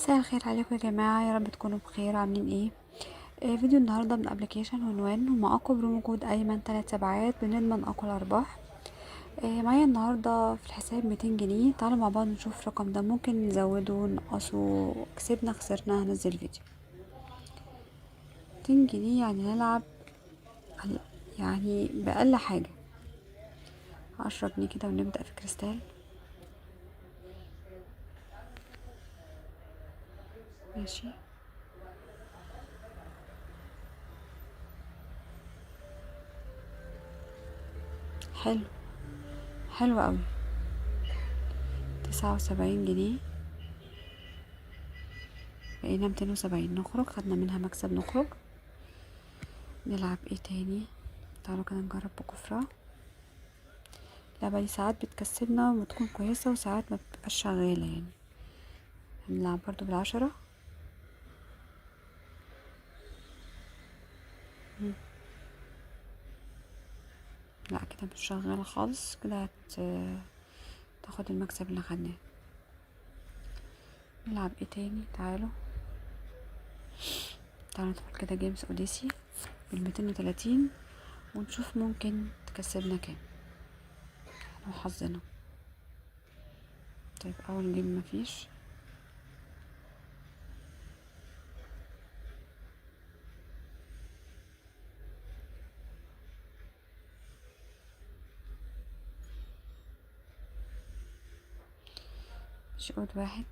مساء الخير عليكم يا جماعة، يا رب تكونوا بخير. عاملين ايه؟ فيديو النهاردة من ابلكيشن عنوان ومع اقوى برومو كود ايمن 3 سبعات بنضمن اقوى الارباح. معايا النهاردة في الحساب 200 جنيه. تعالوا مع بعض نشوف الرقم ده ممكن نزوده نقصه، كسبنا خسرنا. هنزل فيديو 200 جنيه يعني نلعب يعني بأقل حاجة 10 جنيه كده ونبدأ في كريستال. ماشي، حلو، حلو قوي. 79 جنيه، بقينا 270. نخرج، خدنا منها مكسب، نخرج. نلعب ايه تاني؟ تعالوا كده نجرب بكفرة. اللعبة دي ساعات بتكسبنا وبتكون كويسة وساعات ما بتبقاش شغالة يعني. هنلعب برضو بالعشرة. لا كده مش شغالة خالص، كده تاخد المكسب اللي خدناه. نلعب ايه تاني؟ تعالوا ندخل كده جيمس اوديسي بال230 ونشوف ممكن تكسبنا كام لو حظنا. طيب اول جيم مفيش. مش قود واحد.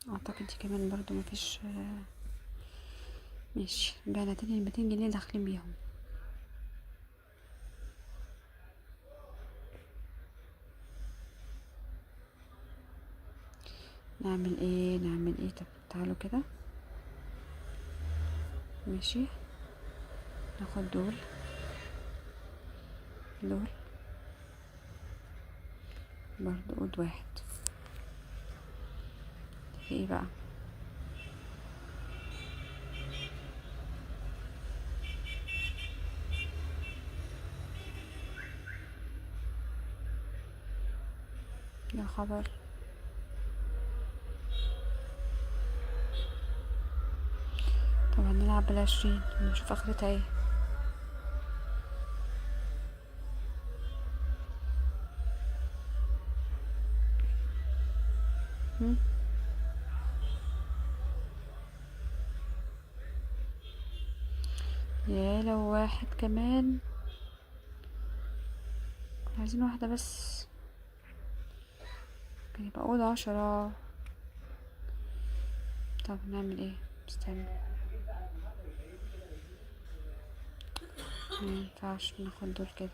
اعتقد دي كمان برضو مفيش. ماشي، رجعنا تاني 200 جنيه داخلين بيهم. نعمل ايه؟ طب تعالوا كده. ماشي، ناخد دول برضو قود واحد. في ايه بقى؟ يا خبر. طب هنلعب بال20 ونشوف اخرتها ايه. هم؟ يا لو واحد كمان، كنا عايزين واحدة بس، كان يبقى قود 10. طب نعمل ايه؟ استنى، مينفعش ناخد دول كده.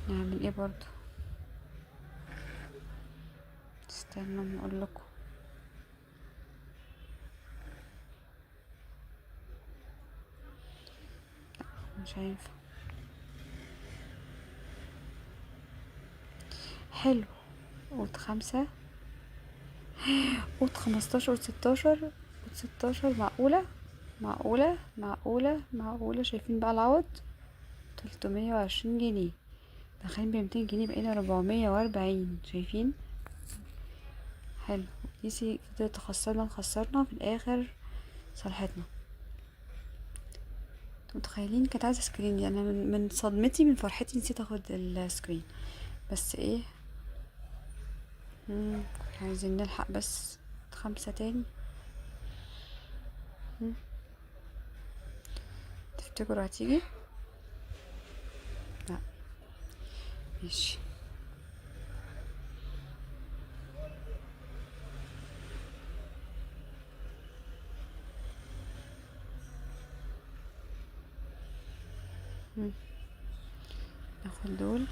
نعمل ايه برضو؟ استنى ما اقولكوا. مش هينفع. حلو، قود 5، قود 15، قود 16، قود 16. معقولة. شايفين بقى العوض 320 جنيه. داخلين ب200 جنيه، بقينا 440. شايفين؟ حلو. كيسي كده خسرنا في الاخر صالحتنا. انتوا متخيلين؟ كانت عايزه سكرين دي. انا من صدمتي من فرحتي نسيت اخد السكرين. بس ايه، عايزين نلحق بس 5 تاني. تفتكروا هتيجي؟ لا. ماشي. ناخد دول.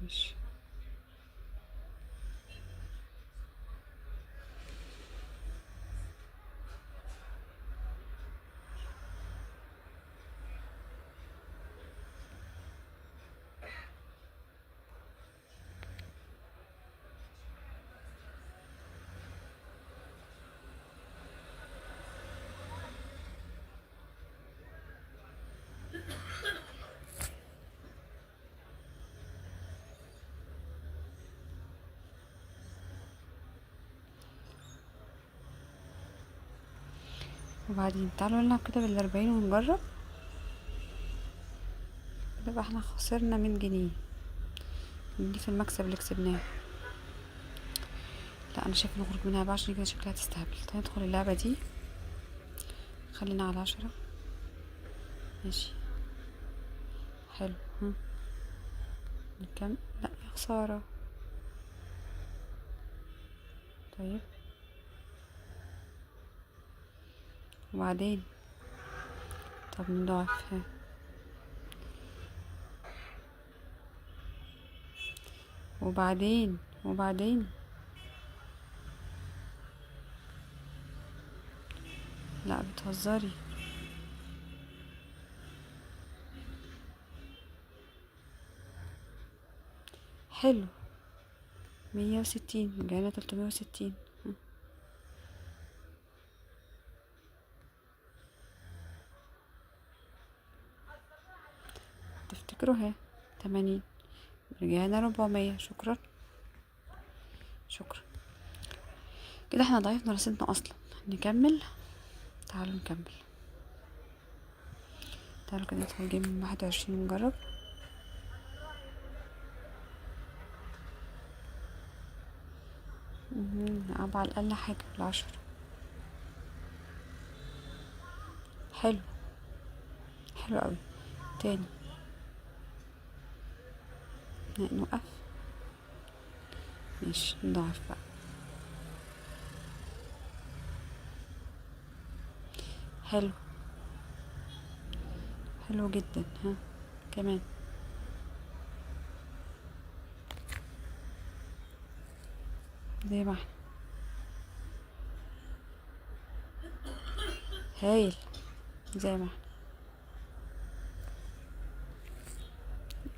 ماشي. وبعدين تعالوا نلعب كده بال40 ونجرب. يبقى احنا خسرنا 100 جنيه، دي في المكسب اللي كسبناه. لا انا شايفه نخرج منها بقى عشان كده شكلها تستهبل. تعالى ندخل اللعبه دي، خلينا على 10. ماشي حلو. نكمل. لا يا خساره. طيب وبعدين؟ طب نضاعف. وبعدين لا بتهزري. حلو. 160 رجعنا 360. تفتكروا اهي 80 رجعنا 400. شكرا شكرا. كده احنا ضعفنا رصيدنا اصلا. نكمل. تعالوا نكمل. تعالوا كده ندخل جيم 21 ونجرب. نلعب على الاقل حاجه ب10. حلو حلو قوي. تاني. نوقف. ماشي نضاعف بقى. حلو حلو جدا. كمان. زي ما احنا. هايل. زي ما احنا.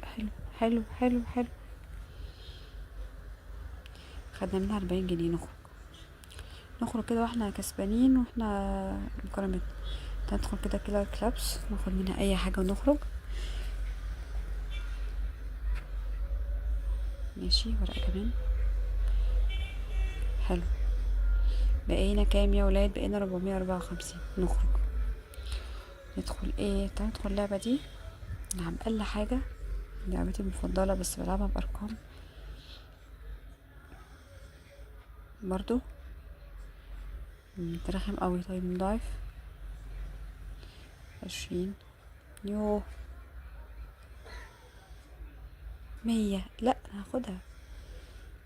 حلو حلو حلو حلو. خدنا منها 40 جنيه. نخرج كده واحنا كسبانين واحنا مكرمين. ندخل كده كيلر كلابس، ناخد منها اي حاجة ونخرج. ماشي ورقة كمان. حلو. بقينا كام يا ولاد؟ بقينا 454. نخرج. ندخل ايه؟ تعالى ندخل اللعبة دي. نلعب اقل حاجة. لعبتي المفضلة بس بلعبها بارقام برضو. ترخم قوي. طيب نضاعف. 20. يوه 100. لا هاخدها.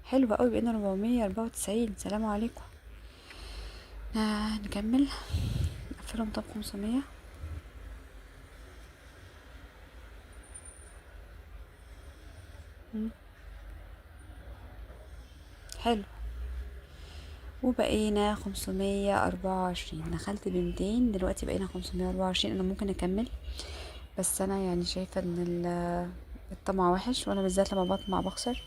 حلوة قوي. بقينا 494. سلام عليكم. نكمل. نقفلهم. طب 500. حلو. وبقينا 524. دخلت ب200. دلوقتي بقينا 524. انا ممكن اكمل بس انا يعني شايفة ان الطمع وحش، وانا بالذات لما بطمع بخسر.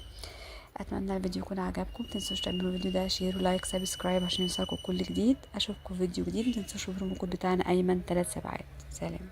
اتمنى الفيديو يكون عجبكم. متنسوش تعملوا الفيديو ده شير ولايك سبسكرايب عشان يوصلكم كل جديد. اشوفكم فيديو جديد. متنسوش البرومو كود بتاعنا ايمن 3 سبعات. سلام.